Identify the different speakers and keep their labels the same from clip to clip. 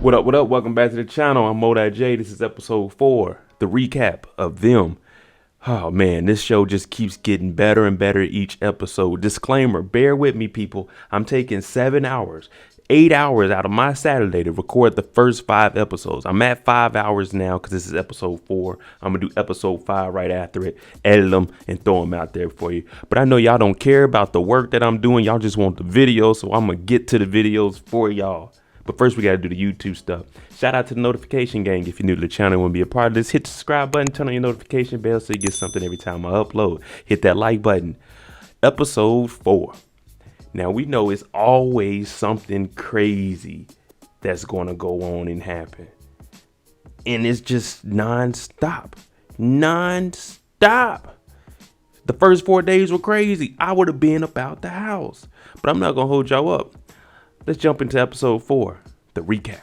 Speaker 1: What up, what up? Welcome back to the channel. I'm Modat J. This is episode 4, the recap of Them. Oh man, this show just keeps getting better and better each episode. Disclaimer, bear with me people. I'm taking 7 hours, 8 hours out of my Saturday to record the first 5 episodes. I'm at 5 hours now because this is episode 4. I'm going to do episode 5 right after it, edit them and throw them out there for you. But I know y'all don't care about the work that I'm doing. Y'all just want the video, so I'm going to get to the videos for y'all. But first, we got to do the YouTube stuff. Shout out to the notification gang. If you're new to the channel and want to be a part of this, hit the subscribe button, turn on your notification bell so you get something every time I upload. Hit that like button. Episode 4. Now, we know it's always something crazy that's going to go on and happen. And it's just non-stop. Non-stop. The first 4 days were crazy. I would have been about the house. But I'm not going to hold y'all up. Let's jump into episode 4, the recap.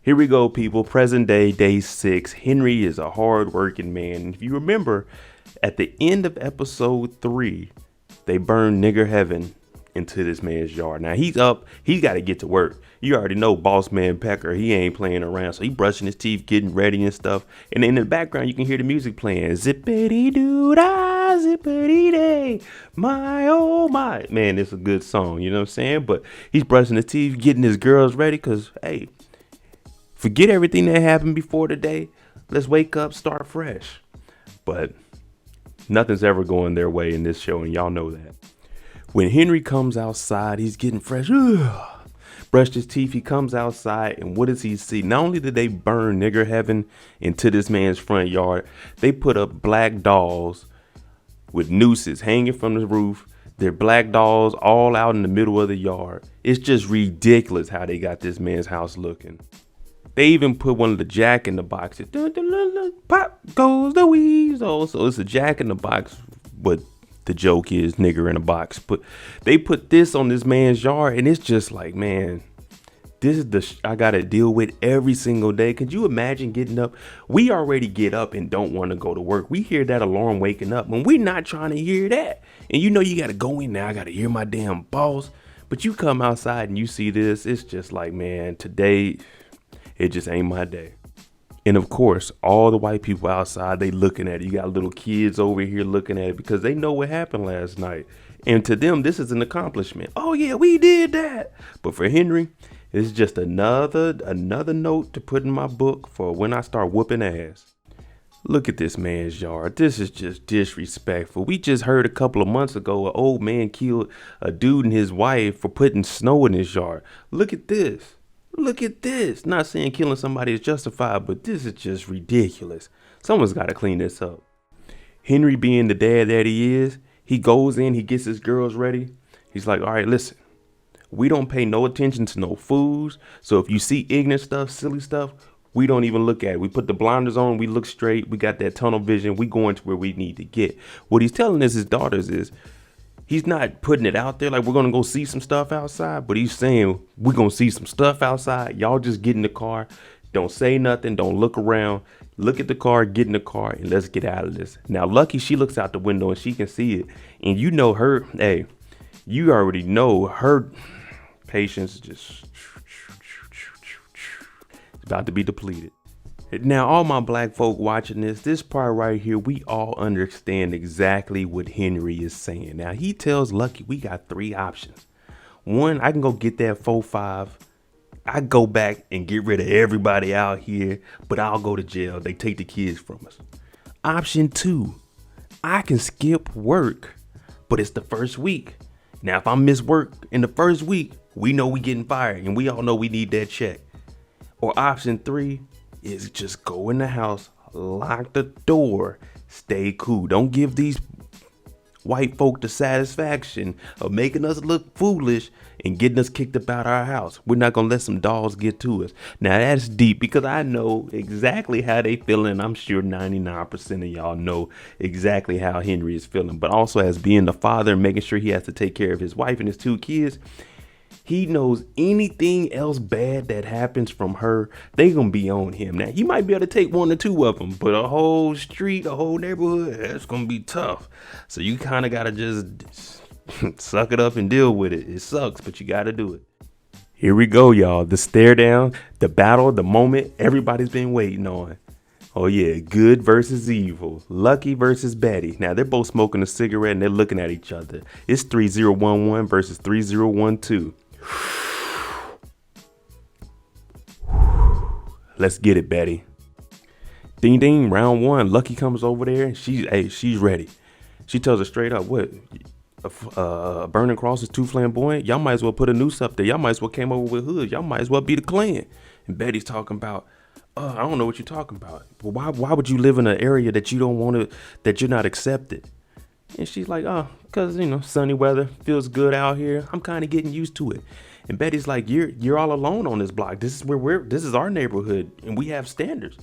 Speaker 1: Here we go, people. Present day, day 6. Henry is a hard-working man. And if you remember, at the end of episode 3, they burned nigger heaven into this man's yard. Now, he's up. He's got to get to work. You already know Boss Man Pecker. He ain't playing around. So he brushing his teeth, getting ready and stuff. And in the background, you can hear the music playing. Zippity-doo-dah, zippity-day. My, oh, my. Man, it's a good song. You know what I'm saying? But he's brushing his teeth, getting his girls ready. Because, hey, forget everything that happened before today. Let's wake up, start fresh. But nothing's ever going their way in this show. And y'all know that. When Henry comes outside, he's getting fresh. Brushed his teeth, he comes outside, and what does he see? Not only did they burn nigger heaven into this man's front yard, they put up black dolls with nooses hanging from the roof. They're black dolls all out in the middle of the yard. It's just ridiculous how they got this man's house looking. They even put one of the Jack in the Box. Pop goes the weasel. So it's a Jack in the Box, but the joke is nigger in a box. But they put this on this man's yard, and it's just like, man, this is the I gotta deal with every single day. Could you imagine getting up? We already get up and don't want to go to work. We hear that alarm waking up when we're not trying to hear that. And you know you gotta go in there. I gotta hear my damn boss. But you come outside and you see this. It's just like, man, today it just ain't my day. And of course, all the white people outside, they looking at it. You got little kids over here looking at it because they know what happened last night. And to them, this is an accomplishment. Oh, yeah, we did that. But for Henry, it's just another note to put in my book for when I start whooping ass. Look at this man's yard. This is just disrespectful. We just heard a couple of months ago, an old man killed a dude and his wife for putting snow in his yard. Look at this. Look at this. Not saying killing somebody is justified, but this is just ridiculous. Someone's got to clean this up. Henry, being the dad that he is, he goes in, he gets his girls ready. He's like, all right, listen, we don't pay no attention to no fools. So if you see ignorant stuff, silly stuff, we don't even look at it. We put the blinders on, we look straight, we got that tunnel vision, we going to where we need to get. What he's telling his daughters is, he's not putting it out there like we're going to go see some stuff outside, but he's saying we're going to see some stuff outside. Y'all just get in the car. Don't say nothing. Don't look around. Look at the car, get in the car, and let's get out of this. Now, Lucky, she looks out the window and she can see it. And you know her, hey, you already know her patience just it's about to be depleted. Now, all my black folk watching this part right here, we all understand exactly what Henry is saying. Now, he tells Lucky we got 3 options. 1, I can go get that 4-5. I go back and get rid of everybody out here, but I'll go to jail. They take the kids from us. Option 2, I can skip work, but it's the first week. Now, if I miss work in the first week, we know we getting fired, and we all know we need that check. Or option 3, is just go in the house, lock the door, stay cool. Don't give these white folk the satisfaction of making us look foolish and getting us kicked up out our house. We're not going to let some dolls get to us. Now, that's deep because I know exactly how they feeling. I'm sure 99% of y'all know exactly how Henry is feeling. But also as being the father and making sure he has to take care of his wife and his 2 kids, he knows anything else bad that happens from her, they gonna be on him. Now, he might be able to take 1 or 2 of them, but a whole street, a whole neighborhood, that's gonna be tough. So you kind of gotta just suck it up and deal with it. It sucks, but you gotta do it. Here we go, y'all. The stare down, the battle, the moment everybody's been waiting on. Oh yeah, good versus evil. Lucky versus Betty. Now they're both smoking a cigarette and they're looking at each other. It's 3011 versus 3012. Let's get it, Betty. Ding ding, round one. Lucky comes over there and she's ready. She tells her straight up, what? Burning cross is too flamboyant. Y'all might as well put a noose up there. Y'all might as well came over with hoods. Y'all might as well be the Klan. And Betty's talking about, I don't know what you're talking about. Well, why would you live in an area that you don't want to, that you're not accepted? And she's like, cause sunny weather feels good out here. I'm kind of getting used to it. And Betty's like, you're all alone on this block. This is our neighborhood and we have standards.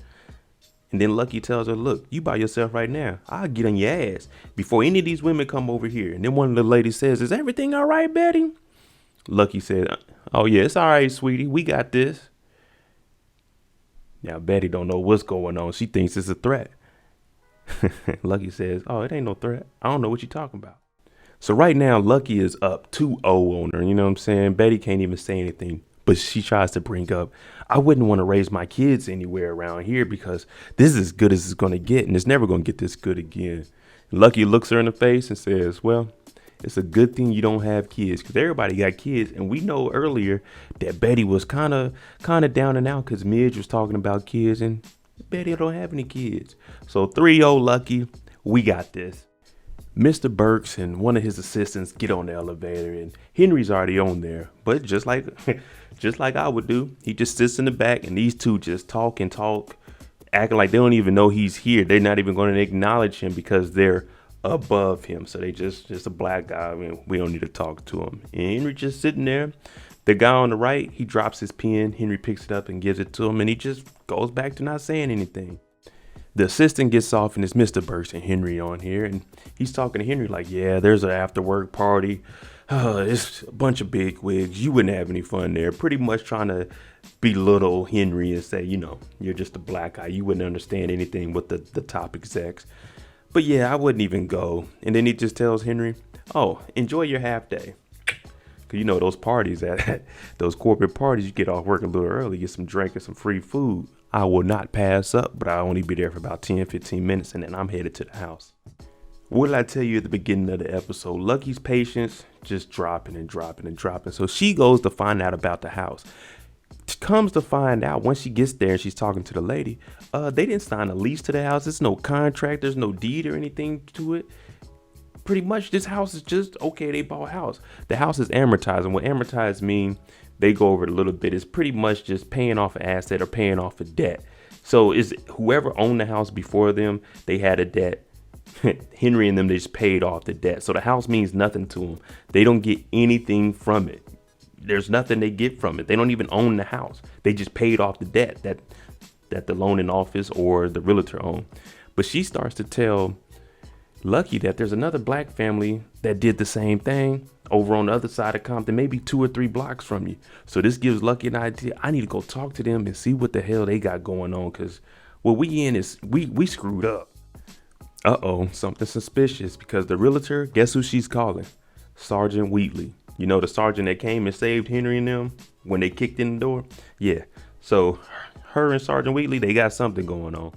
Speaker 1: And then Lucky tells her, look, you by yourself right now. I'll get on your ass before any of these women come over here. And then one of the ladies says, is everything all right, Betty? Lucky said, oh, yeah, it's all right, sweetie. We got this. Now, Betty don't know what's going on. She thinks it's a threat. Lucky says, oh, it ain't no threat. I don't know what you're talking about. So right now, Lucky is up 2-0 on her. You know what I'm saying? Betty can't even say anything. But she tries to bring up, I wouldn't want to raise my kids anywhere around here because this is as good as it's going to get. And it's never going to get this good again. Lucky looks her in the face and says, well, it's a good thing you don't have kids because everybody got kids. And we know earlier that Betty was kind of down and out because Midge was talking about kids and Betty don't have any kids. So 3-0 Lucky. We got this. Mr. Burks and one of his assistants get on the elevator and Henry's already on there. But just like I would do, he just sits in the back and these two just talk, acting like they don't even know he's here. They're not even going to acknowledge him because they're above him. So they just a black guy. I mean, we don't need to talk to him. And Henry just sitting there. The guy on the right, he drops his pen. Henry picks it up and gives it to him and he just goes back to not saying anything. The assistant gets off and it's Mr. Burks and Henry on here. And he's talking to Henry like, yeah, there's an after work party. It's a bunch of big wigs. You wouldn't have any fun there. Pretty much trying to belittle Henry and say, you're just a black guy. You wouldn't understand anything with the top execs. But yeah, I wouldn't even go. And then he just tells Henry, oh, enjoy your half day. Cause those parties those corporate parties, you get off work a little early, get some drink and some free food. I will not pass up, but I'll only be there for about 10-15 minutes and then I'm headed to the house. What did I tell you at the beginning of the episode? Lucky's patience just dropping and dropping and dropping. So she goes to find out about the house. Comes to find out once she gets there and she's talking to the lady, they didn't sign a lease to the house. There's no contract. There's no deed or anything to it. Pretty much this house is just, okay, they bought a house. The house is amortized. And what amortized mean, they go over it a little bit. It's pretty much just paying off an asset or paying off a debt. So is whoever owned the house before them, they had a debt. Henry and them, they just paid off the debt. So the house means nothing to them. They don't get anything from it. There's nothing they get from it. They don't even own the house. They just paid off the debt that the loaning office or the realtor owned. But she starts to tell Lucky that there's another black family that did the same thing over on the other side of Compton, maybe 2 or 3 blocks from you. So this gives Lucky an idea. I need to go talk to them and see what the hell they got going on. Cause what we in is we screwed up. Something suspicious because the realtor, guess who she's calling? Sergeant Wheatley. The sergeant that came and saved Henry and them when they kicked in the door. Yeah. So her and Sergeant Wheatley, they got something going on.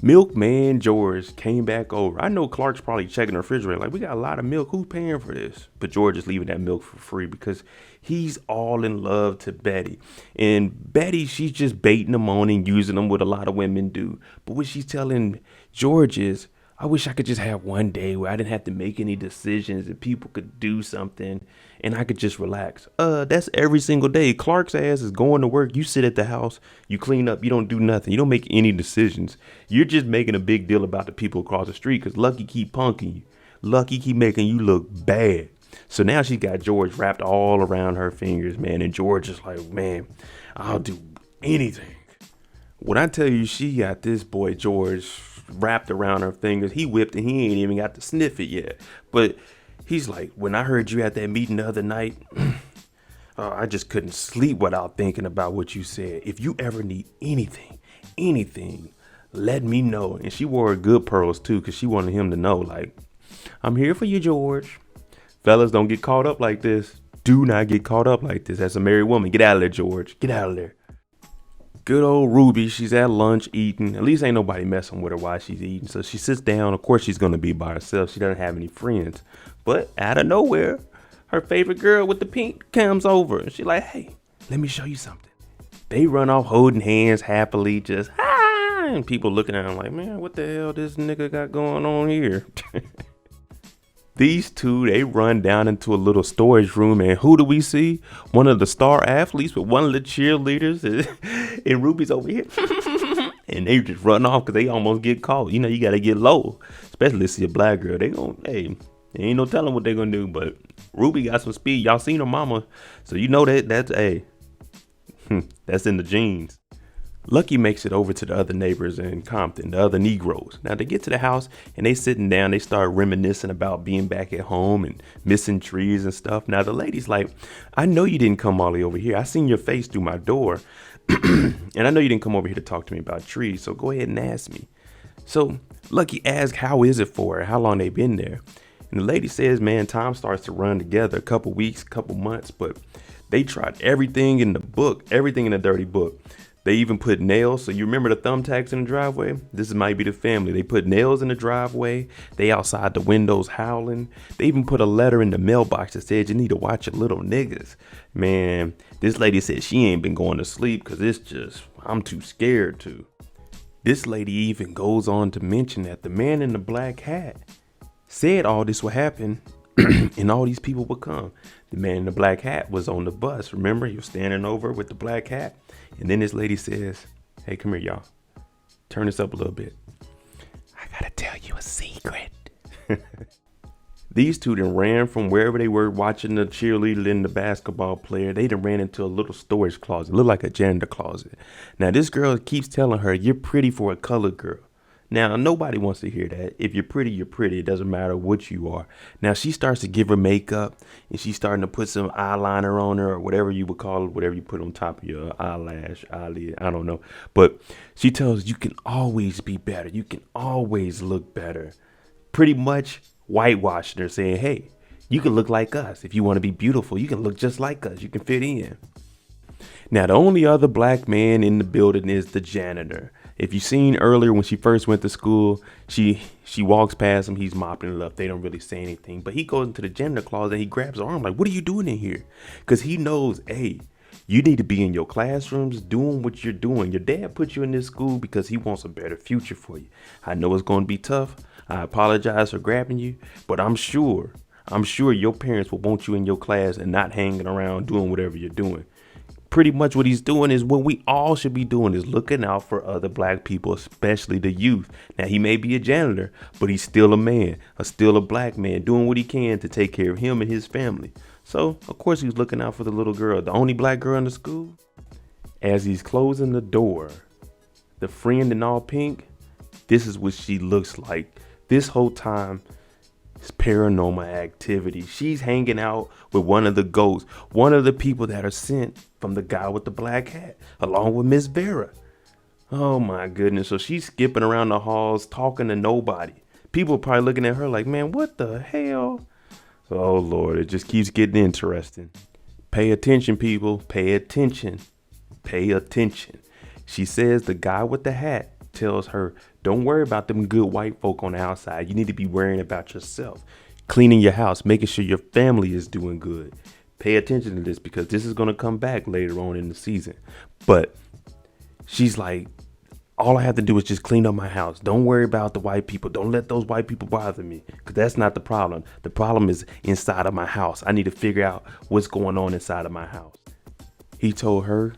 Speaker 1: Milkman George came back over. I know Clark's probably checking the refrigerator like, we got a lot of milk. Who's paying for this? But George is leaving that milk for free because he's all in love to Betty. And Betty, she's just baiting him on and using him what a lot of women do. But what she's telling George is, I wish I could just have one day where I didn't have to make any decisions and people could do something and I could just relax. That's every single day. Clark's ass is going to work. You sit at the house, you clean up, you don't do nothing. You don't make any decisions. You're just making a big deal about the people across the street because Lucky keep punking you. Lucky keep making you look bad. So now she got George wrapped all around her fingers, man. And George is like, man, I'll do anything. When I tell you she got this boy George wrapped around her fingers, he whipped and he ain't even got to sniff it yet. But he's like, when I heard you at that meeting the other night, I just couldn't sleep without thinking about what you said. If you ever need anything, let me know. And she wore her good pearls too, because she wanted him to know, like, I'm here for you, George. Fellas, don't get caught up like this. Do not get caught up like this. As a married woman, get out of there, George. Get out of there. Good old Ruby, she's at lunch eating. At least ain't nobody messing with her while she's eating. So she sits down. Of course, she's going to be by herself. She doesn't have any friends. But out of nowhere, her favorite girl with the pink comes over. And she's like, hey, let me show you something. They run off holding hands happily, just, ah! And people looking at them like, man, what the hell this nigga got going on here? These two, they run down into a little storage room, and who do we see? One of the star athletes with one of the cheerleaders, and Ruby's over here. And they just run off because they almost get caught. You know, you got to get low, especially to see a black girl. They gon' hey, ain't no telling what they gonna do, but Ruby got some speed. Y'all seen her mama, so you know that's that's in the genes. Lucky makes it over to the other neighbors in Compton, the other Negroes. Now they get to the house and they sitting down, they start reminiscing about being back at home and missing trees and stuff. Now the lady's like, I know you didn't come all the way over here. I seen your face through my door. And I know you didn't come over here to talk to me about trees. So go ahead and ask me. So Lucky asks, how is it for her? How long they been there? And the lady says, man, time starts to run together, a couple weeks, couple months, but they tried everything in the book, everything in the dirty book. They even put nails. So you remember the thumbtacks in the driveway? This might be the family. They put nails in the driveway. They outside the windows howling. They even put a letter in the mailbox that said, you need to watch your little niggas. Man, this lady said she ain't been going to sleep because it's just, I'm too scared to. This lady even goes on to mention that the man in the black hat said all this would happen and all these people would come. The man in the black hat was on the bus. Remember, he was standing over with the black hat. And then this lady says, hey, come here, y'all. Turn this up a little bit. I gotta tell you a secret. These two then ran from wherever they were watching the cheerleader and the basketball player. They then ran into a little storage closet. It looked like a janitor closet. Now, this girl keeps telling her, you're pretty for a colored girl. Now, nobody wants to hear that. If you're pretty, you're pretty. It doesn't matter what you are. Now, she starts to give her makeup and she's starting to put some eyeliner on her or whatever you would call it, whatever you put on top of your eyelash, eyelid. I don't know. But she tells you can always be better. You can always look better. Pretty much whitewashing her, saying, hey, you can look like us. If you want to be beautiful, you can look just like us. You can fit in. Now, the only other black man in the building is the janitor. If you seen earlier when she first went to school, she walks past him. He's mopping it up. They don't really say anything. But he goes into the janitor closet and he grabs her arm like, what are you doing in here? Because he knows, hey, you need to be in your classrooms doing what you're doing. Your dad put you in this school because he wants a better future for you. I know it's going to be tough. I apologize for grabbing you, but I'm sure your parents will want you in your class and not hanging around doing whatever you're doing. Pretty much what he's doing is what we all should be doing, is looking out for other black people, especially the youth. Now, he may be a janitor, but he's still a man, still a black man, doing what he can to take care of him and his family. So, of course, he's looking out for the little girl, the only black girl in the school. As he's closing the door, the friend in all pink, this is what she looks like. This whole time, it's paranormal activity. She's hanging out with one of the ghosts, one of the people that are sent from the guy with the black hat, along with Miss Vera. Oh my goodness. So she's skipping around the halls, talking to nobody. People are probably looking at her like, man, what the hell? Oh Lord, it just keeps getting interesting. Pay attention, people. Pay attention. Pay attention. She says the guy with the hat tells her, don't worry about them good white folk on the outside. You need to be worrying about yourself, cleaning your house, making sure your family is doing good. Pay attention to this because this is going to come back later on in the season. But she's like, all I have to do is just clean up my house. Don't worry about the white people. Don't let those white people bother me, because that's not the problem. The problem is inside of my house. I need to figure out what's going on inside of my house. He told her,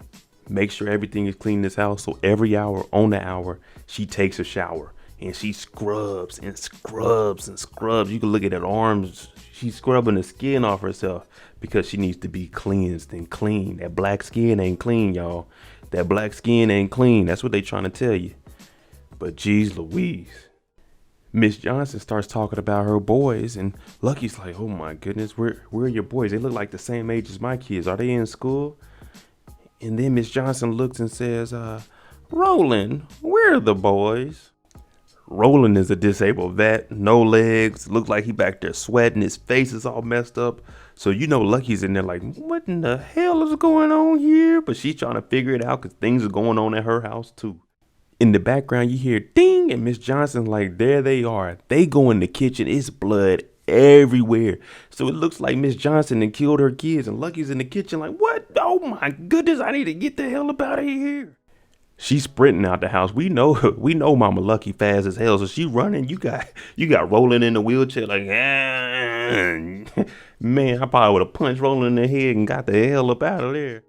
Speaker 1: make sure everything is clean in this house. So every hour on the hour, she takes a shower and she scrubs and scrubs and scrubs. You can look at her arms. She's scrubbing the skin off herself because she needs to be cleansed and clean. That black skin ain't clean, y'all. That black skin ain't clean. That's what they trying to tell you. But geez Louise. Miss Johnson starts talking about her boys, and Lucky's like, oh my goodness, where are your boys? They look like the same age as my kids. Are they in school? And then Miss Johnson looks and says, Roland, where are the boys? Roland is a disabled vet, no legs, looks like he back there sweating. His face is all messed up. So Lucky's in there like, what in the hell is going on here? But she's trying to figure it out because things are going on at her house too. In the background, you hear ding, and Miss Johnson like, there they are. They go in the kitchen. It's blood everywhere. So it looks like Miss Johnson had killed her kids, and Lucky's in the kitchen like, what? Oh my goodness, I need to get the hell up out of here. She's sprinting out the house. We know Mama Lucky fast as hell, so she running. You got Rolling in the wheelchair like, man, I probably would have punched Rolling in the head and got the hell up out of there.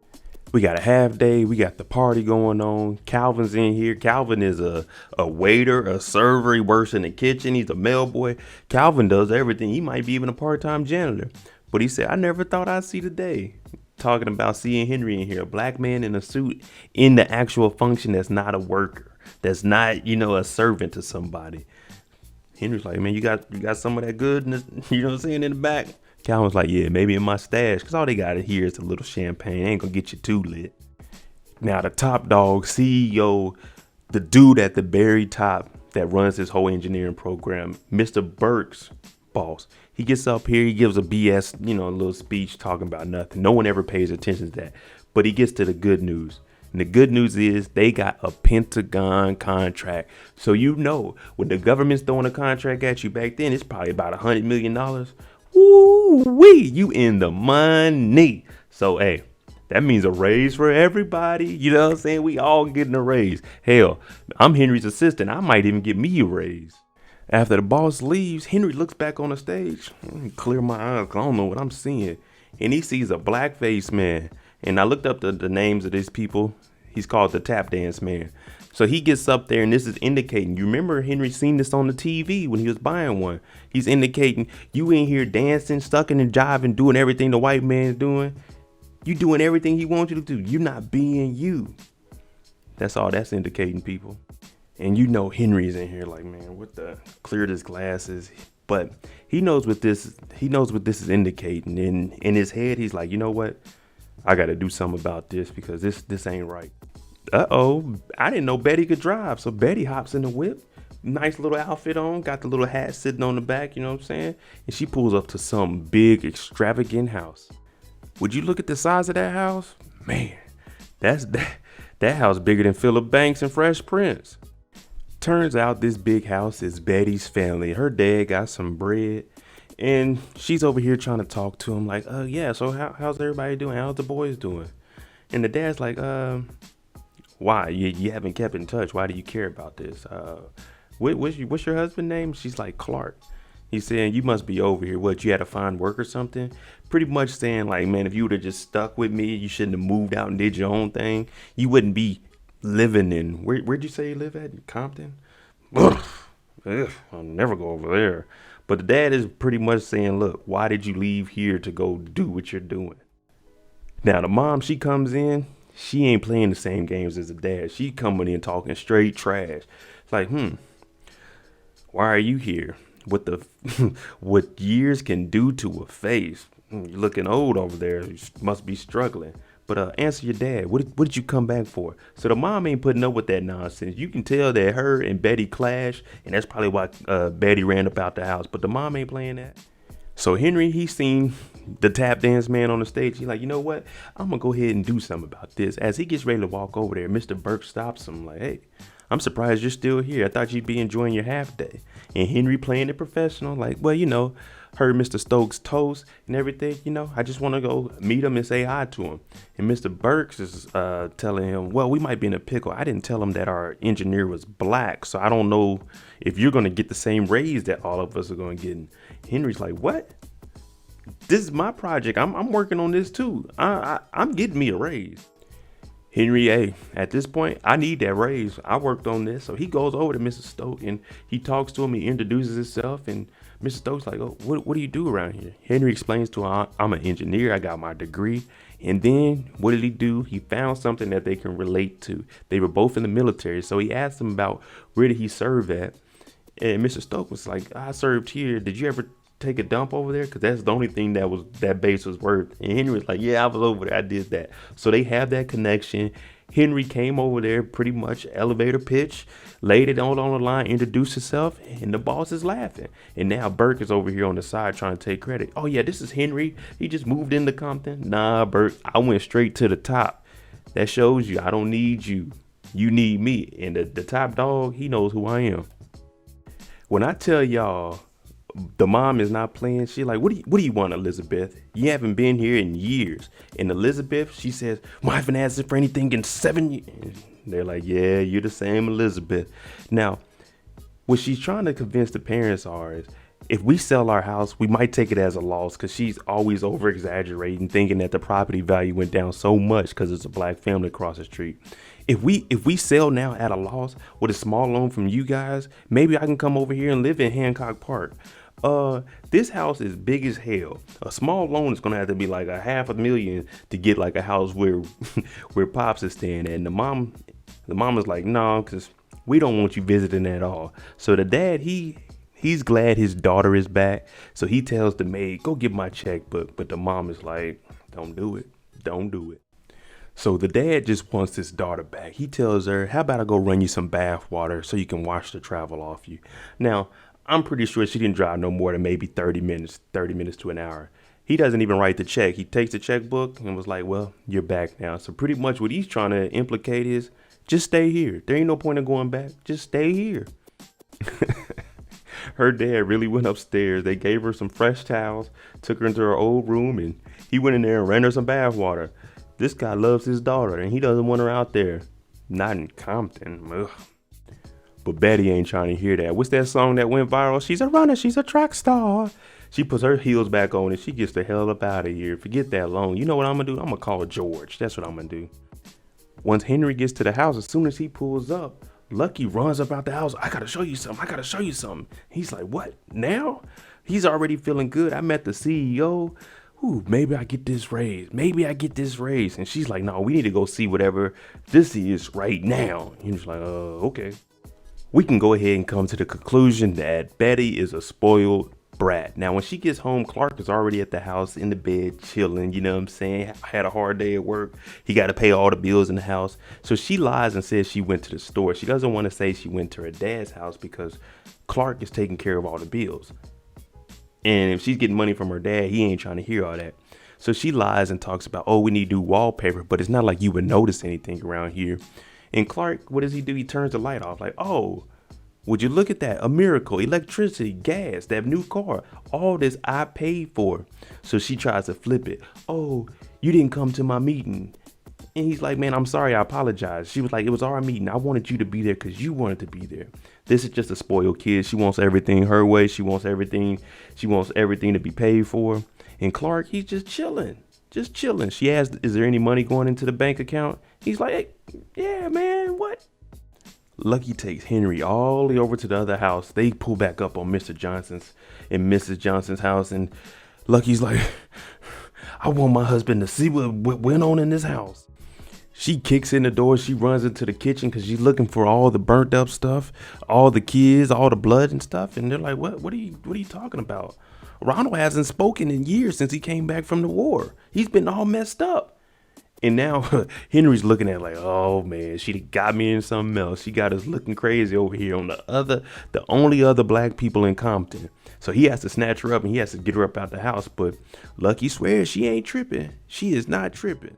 Speaker 1: We got a half day. We got the party going on. Calvin's in here. Calvin is a waiter, a server. He works in the kitchen. He's a mailboy. Calvin does everything. He might be even a part-time janitor. But he said, I never thought I'd see the day. Talking about seeing Henry in here, a black man in a suit in the actual function that's not a worker, that's not, a servant to somebody. Henry's like, man, you got some of that goodness, what I'm saying, in the back? Calvin's like, yeah, maybe in my stash, because all they got here is a little champagne. Ain't gonna get you too lit. Now, the top dog, CEO, the dude at the very top that runs this whole engineering program, Mr. Burke's boss, he gets up here, he gives a BS, a little speech talking about nothing. No one ever pays attention to that. But he gets to the good news. And the good news is they got a Pentagon contract. So when the government's throwing a contract at you back then, it's probably about $100 million. Woo-wee, you in the money. So, hey, that means a raise for everybody. You know what I'm saying? We all getting a raise. Hell, I'm Henry's assistant. I might even get me a raise. After the boss leaves, Henry looks back on the stage. Clear my eyes, 'cause I don't know what I'm seeing. And he sees a blackface man. And I looked up the names of these people. He's called the Tap Dance Man. So he gets up there, and this is indicating, you remember Henry seen this on the TV when he was buying one. He's indicating, you in here dancing, sucking and jiving, doing everything the white man's doing. You doing everything he wants you to do. You're not being you. That's all that's indicating, people. And Henry's in here like, man, what the, cleared his glasses. But he knows what this is indicating. In his head, he's like, you know what? I got to do something about this because this ain't right. Uh-oh, I didn't know Betty could drive. So Betty hops in the whip, nice little outfit on, got the little hat sitting on the back, you know what I'm saying? And she pulls up to some big, extravagant house. Would you look at the size of that house? Man, that house bigger than Philip Banks and Fresh Prince. Turns out this big house is Betty's family. Her dad got some bread. And she's over here trying to talk to him like, yeah, so how's everybody doing? How's the boys doing? And the dad's like, why? You haven't kept in touch. Why do you care about this? What's your husband's name? She's like, Clark. He's saying, you must be over here. What, you had to find work or something? Pretty much saying like, man, if you would have just stuck with me, you shouldn't have moved out and did your own thing. You wouldn't be living in, where'd you say you live at? In Compton? Ugh, I'll never go over there. But the dad is pretty much saying, look, why did you leave here to go do what you're doing? Now, the mom, she comes in. She ain't playing the same games as the dad. She coming in talking straight trash. It's like, why are you here? What years can do to a face. You're looking old over there. You must be struggling. But answer your dad. What did you come back for? So the mom ain't putting up with that nonsense. You can tell that her and Betty clash, and that's probably why Betty ran up out the house. But the mom ain't playing that. So Henry, he seen the tap dance man on the stage. He's like, you know what? I'm going to go ahead and do something about this. As he gets ready to walk over there, Mr. Burke stops him like, hey, I'm surprised you're still here. I thought you'd be enjoying your half day. And Henry playing it professional, like, well, heard Mr. Stokes' toast and everything, I just want to go meet him and say hi to him. And Mr. Burks is telling him, well, we might be in a pickle. I didn't tell him that our engineer was black, so I don't know if you're going to get the same raise that all of us are going to get. And Henry's like, what? This is my project. I'm working on this too. I'm getting me a raise. Henry, hey, at this point, I need that raise. I worked on this. So he goes over to Mr. Stokes and he talks to him. He introduces himself and Mr. Stokes like, oh, what do you do around here? Henry explains to him, I'm an engineer. I got my degree. And then what did he do? He found something that they can relate to. They were both in the military. So he asked him about where did he serve at? And Mr. Stokes was like, I served here. Did you ever take a dump over there? Because that's the only thing that base was worth. And Henry was like, yeah, I was over there. I did that. So they have that connection. Henry came over there, pretty much elevator pitch, laid it all on the line, introduced himself, and the boss is laughing. And now Burke is over here on the side trying to take credit. Oh yeah, this is Henry. He just moved into Compton. Nah, Burke, I went straight to the top. That shows you I don't need you. You need me. And the top dog, he knows who I am. When I tell y'all, the mom is not playing, she like, what do you want, Elizabeth? You haven't been here in years. And Elizabeth, she says, well, I haven't asked for anything in 7 years. They're like, yeah, you're the same Elizabeth. Now, what she's trying to convince the parents is, if we sell our house, we might take it as a loss, because she's always over exaggerating, thinking that the property value went down so much because it's a black family across the street. If we sell now at a loss with a small loan from you guys, maybe I can come over here and live in Hancock Park. This house is big as hell. A small loan is gonna have to be like $500,000 to get like a house where where Pops is staying at. And the mom is like, no, because we don't want you visiting at all. So the dad, he's glad his daughter is back. So he tells the maid, go get my checkbook. But the mom is like, don't do it. Don't do it. So the dad just wants his daughter back. He tells her, how about I go run you some bath water so you can wash the travel off you. Now, I'm pretty sure she didn't drive no more than maybe 30 minutes to an hour. He doesn't even write the check. He takes the checkbook and was like, well, you're back now. So pretty much what he's trying to implicate is just stay here. There ain't no point in going back. Just stay here. Her dad really went upstairs. They gave her some fresh towels, took her into her old room, and he went in there and ran her some bath water. This guy loves his daughter, and he doesn't want her out there. Not in Compton. Ugh. But Betty ain't trying to hear that. What's that song that went viral? She's a runner. She's a track star. She puts her heels back on and she gets the hell up out of here. Forget that loan. You know what I'm going to do? I'm going to call George. That's what I'm going to do. Once Henry gets to the house, as soon as he pulls up, Lucky runs up out the house. I got to show you something. I got to show you something. He's like, what? Now? He's already feeling good. I met the CEO. Ooh, maybe I get this raise. Maybe I get this raise. And she's like, no, we need to go see whatever this is right now. He's like, okay. We can go ahead and come to the conclusion that Betty is a spoiled brat. Now, when she gets home, Clark is already at the house in the bed chilling. You know what I'm saying? Had a hard day at work. He got to pay all the bills in the house. So she lies and says she went to the store. She doesn't want to say she went to her dad's house because Clark is taking care of all the bills. And if she's getting money from her dad, he ain't trying to hear all that. So she lies and talks about, oh, we need to do wallpaper, but it's not like you would notice anything around here. And Clark, what does he do? He turns the light off like, oh, would you look at that? A miracle, electricity, gas, that new car, all this I paid for. So she tries to flip it. Oh, you didn't come to my meeting. And he's like, man, I'm sorry. I apologize. She was like, it was our meeting. I wanted you to be there because you wanted to be there. This is just a spoiled kid. She wants everything her way. She wants everything. She wants everything to be paid for. And Clark, he's just chilling. Just chilling. She asks, is there any money going into the bank account? He's like, hey, yeah, man, what? Lucky takes Henry all the way over to the other house. They pull back up on Mr. Johnson's and Mrs. Johnson's house. And Lucky's like, I want my husband to see what went on in this house. She kicks in the door. She runs into the kitchen because she's looking for all the burnt up stuff, all the kids, all the blood and stuff. And they're like, what are you talking about? Ronald hasn't spoken in years since he came back from the war. He's been all messed up. And now Henry's looking at it like, oh man, she got me in something else. She got us looking crazy over here on the only other black people in Compton. So he has to snatch her up and he has to get her up out the house. But Lucky swears she ain't tripping. She is not tripping.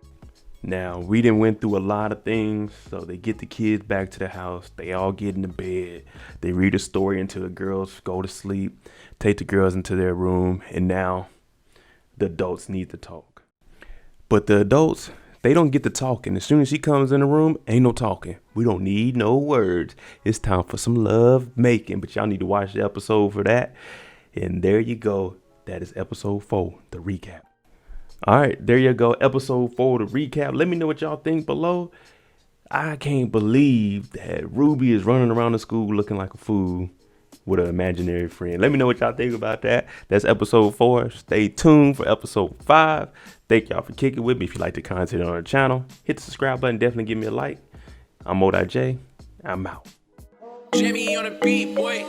Speaker 1: Now, we done went through a lot of things. So they get the kids back to the house. They all get into bed. They read a story until the girls go to sleep. Take the girls into their room. And now the adults need to talk. But the adults, they don't get to talking. As soon as she comes in the room, ain't no talking. We don't need no words. It's time for some love making. But y'all need to watch the episode for that. And there you go. That is episode 4, the recap. All right, there you go. Episode 4, the recap. Let me know what y'all think below. I can't believe that Ruby is running around the school looking like a fool with an imaginary friend. Let me know what y'all think about that. That's episode 4. Stay tuned for episode 5. Thank y'all for kicking with me. If you like the content on our channel, hit the subscribe button. Definitely give me a like. I'm Mo.J. I'm out.
Speaker 2: Jimmy on the beat, boy.